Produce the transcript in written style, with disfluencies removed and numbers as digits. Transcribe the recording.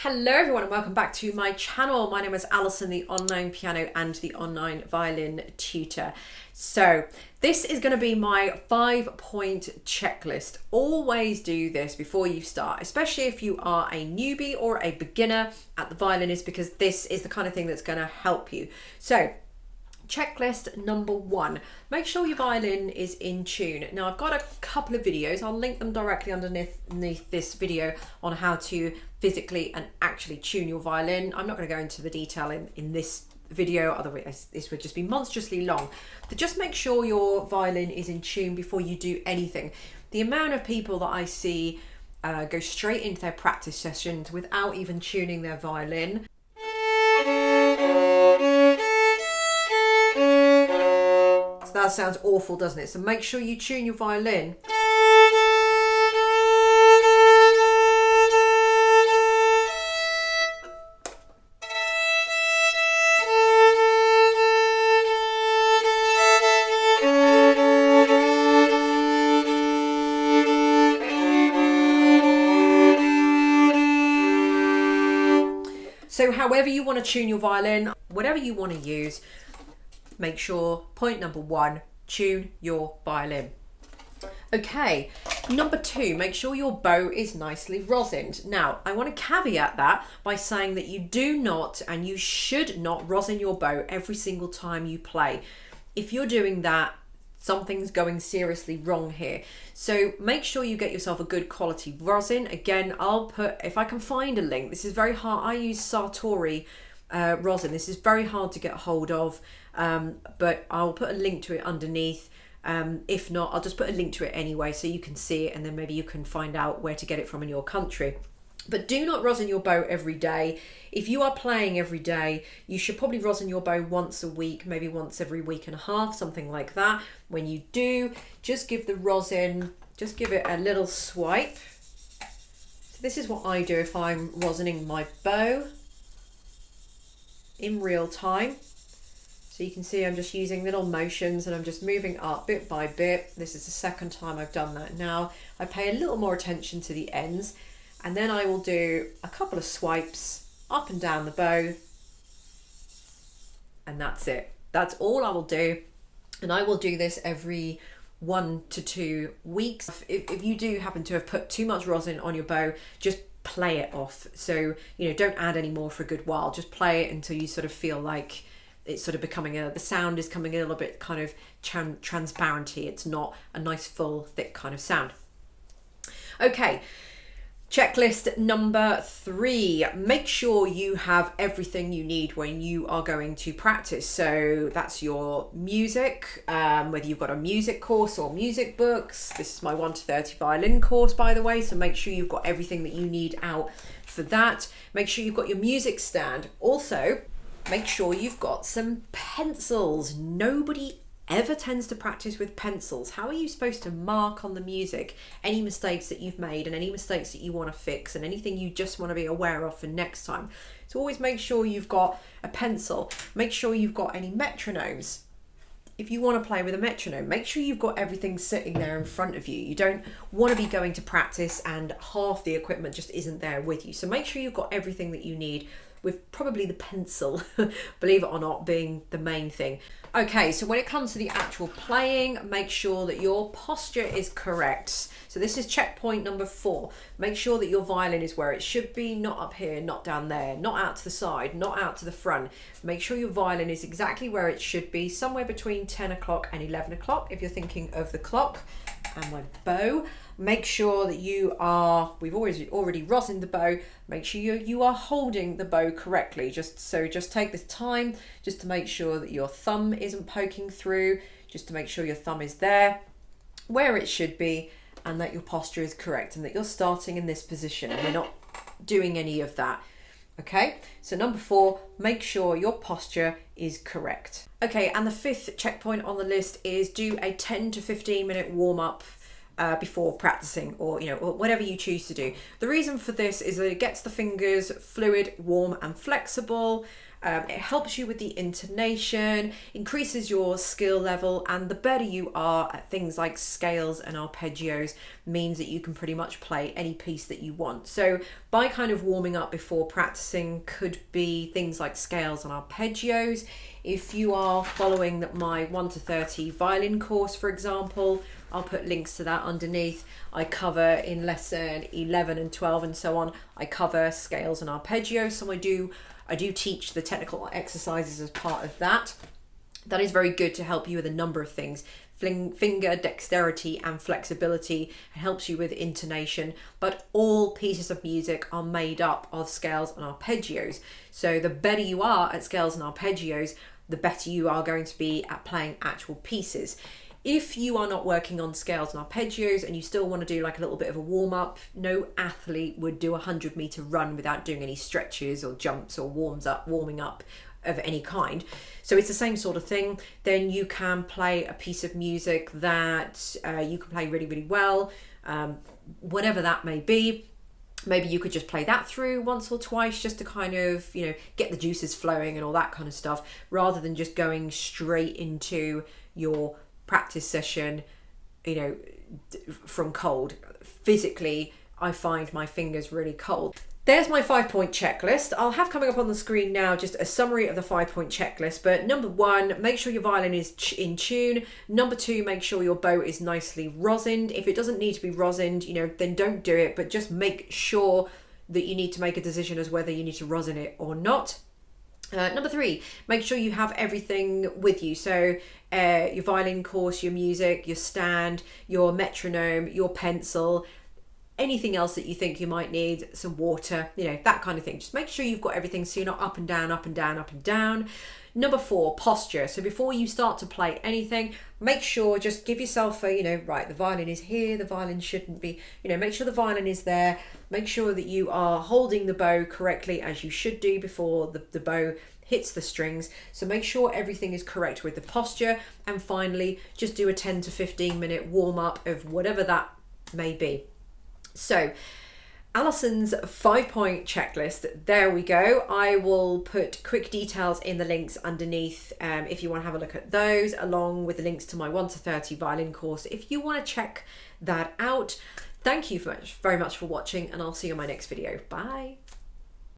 Hello everyone and welcome back to my channel. My name is Alison, the online piano and the online violin tutor. So this is going to be my 5-point checklist. Always do this before you start, especially if you are a newbie or a beginner at the violinist, because this is the kind of thing that's going to help you. So checklist number 1, make sure your violin is in tune. Now I've got a couple of videos, I'll link them directly underneath this video on how to physically and actually tune your violin. I'm not going to go into the detail in this video, otherwise this would just be monstrously long. But just make sure your violin is in tune before you do anything. The amount of people that I see go straight into their practice sessions without even tuning their violin. That sounds awful, doesn't it? So make sure you tune your violin. So however you want to tune your violin, whatever you want to use, make sure, point number 1, tune your violin. Okay, number 2, make sure your bow is nicely rosined. Now, I want to caveat that by saying that you do not and you should not rosin your bow every single time you play. If you're doing that, something's going seriously wrong here. So make sure you get yourself a good quality rosin. Again, I'll put, if I can find a link, this is very hard. I use Sartori rosin. This is very hard to get hold of, but I'll put a link to it underneath. If not, I'll just put a link to it anyway so you can see it, and then maybe you can find out where to get it from in your country. But do not rosin your bow every day. If you are playing every day, you should probably rosin your bow once a week, maybe once every week and a half, something like that. When you do, just give the rosin, just give it a little swipe. So this is what I do if I'm rosining my bow in real time. So you can see I'm just using little motions and I'm just moving up bit by bit. This is the second time I've done that now. I pay a little more attention to the ends, and then I will do a couple of swipes up and down the bow, and that's it. That's all I will do, and I will do this every 1 to 2 weeks. If you do happen to have put too much rosin on your bow, just play it off. So, you know, don't add any more for a good while. Just play it until you sort of feel like it's sort of becoming the sound is coming a little bit kind of transparency. It's not a nice full thick kind of sound. Okay, checklist number 3, make sure you have everything you need when you are going to practice. So that's your music, whether you've got a music course or music books. This is my 1 to 30 violin course, by the way, so make sure you've got everything that you need out for that. Make sure you've got your music stand. Also, make sure you've got some pencils. Nobody ever tends to practice with pencils. How are you supposed to mark on the music any mistakes that you've made and any mistakes that you want to fix and anything you just want to be aware of for next time? So always make sure you've got a pencil. Make sure you've got any metronomes. If you want to play with a metronome, make sure you've got everything sitting there in front of you. You don't want to be going to practice and half the equipment just isn't there with you. So make sure you've got everything that you need, with probably the pencil, believe it or not, being the main thing. Okay, so when it comes to the actual playing, make sure that your posture is correct. So this is checkpoint number 4. Make sure that your violin is where it should be, not up here, not down there, not out to the side, not out to the front. Make sure your violin is exactly where it should be, somewhere between 10 o'clock and 11 o'clock if you're thinking of the clock. And my bow, make sure that you are, we've already rosined the bow, make sure you are holding the bow correctly. Just take this time just to make sure that your thumb isn't poking through, just to make sure your thumb is there where it should be, and that your posture is correct and that you're starting in this position and we're not doing any of that. Okay, so number 4, make sure your posture is correct. Okay, and the 5th checkpoint on the list is do a 10 to 15 minute warm up before practicing, or or whatever you choose to do. The reason for this is that it gets the fingers fluid, warm and flexible. It helps you with the intonation, increases your skill level, and the better you are at things like scales and arpeggios means that you can pretty much play any piece that you want. So by kind of warming up before practicing could be things like scales and arpeggios. If you are following my 1 to 30 violin course, for example, I'll put links to that underneath. I cover in lesson 11 and 12 and so on, I cover scales and arpeggios. So I do teach the technical exercises as part of that. That is very good to help you with a number of things. Finger dexterity and flexibility. It helps you with intonation, but all pieces of music are made up of scales and arpeggios. So the better you are at scales and arpeggios, the better you are going to be at playing actual pieces. If you are not working on scales and arpeggios and you still want to do like a little bit of a warm up, no athlete would do a 100-meter run without doing any stretches or jumps or warming up of any kind. So it's the same sort of thing. Then you can play a piece of music that you can play really, really well, whatever that may be. Maybe you could just play that through once or twice just to kind of, get the juices flowing and all that kind of stuff, rather than just going straight into your practice session, from cold. Physically, I find my fingers really cold. There's my 5-point checklist. I'll have coming up on the screen now just a summary of the 5-point checklist. But number 1, make sure your violin is in tune. Number 2, make sure your bow is nicely rosined. If it doesn't need to be rosined, then don't do it, but just make sure that you need to make a decision as whether you need to rosin it or not. Number 3, make sure you have everything with you. So your violin course, your music, your stand, your metronome, your pencil, anything else that you think you might need, some water, that kind of thing. Just make sure you've got everything so you're not up and down, up and down, up and down. Number 4, posture. So before you start to play anything, make sure, just give yourself a, right, the violin is here, the violin shouldn't be, make sure the violin is there. Make sure that you are holding the bow correctly as you should do before the bow hits the strings. So make sure everything is correct with the posture. And finally, just do a 10 to 15 minute warm up of whatever that may be. So Alison's 5-point checklist, there we go. I will put quick details in the links underneath if you want to have a look at those, along with the links to my 1 to 30 violin course if you want to check that out. Thank you very much for watching, and I'll see you in my next video. Bye.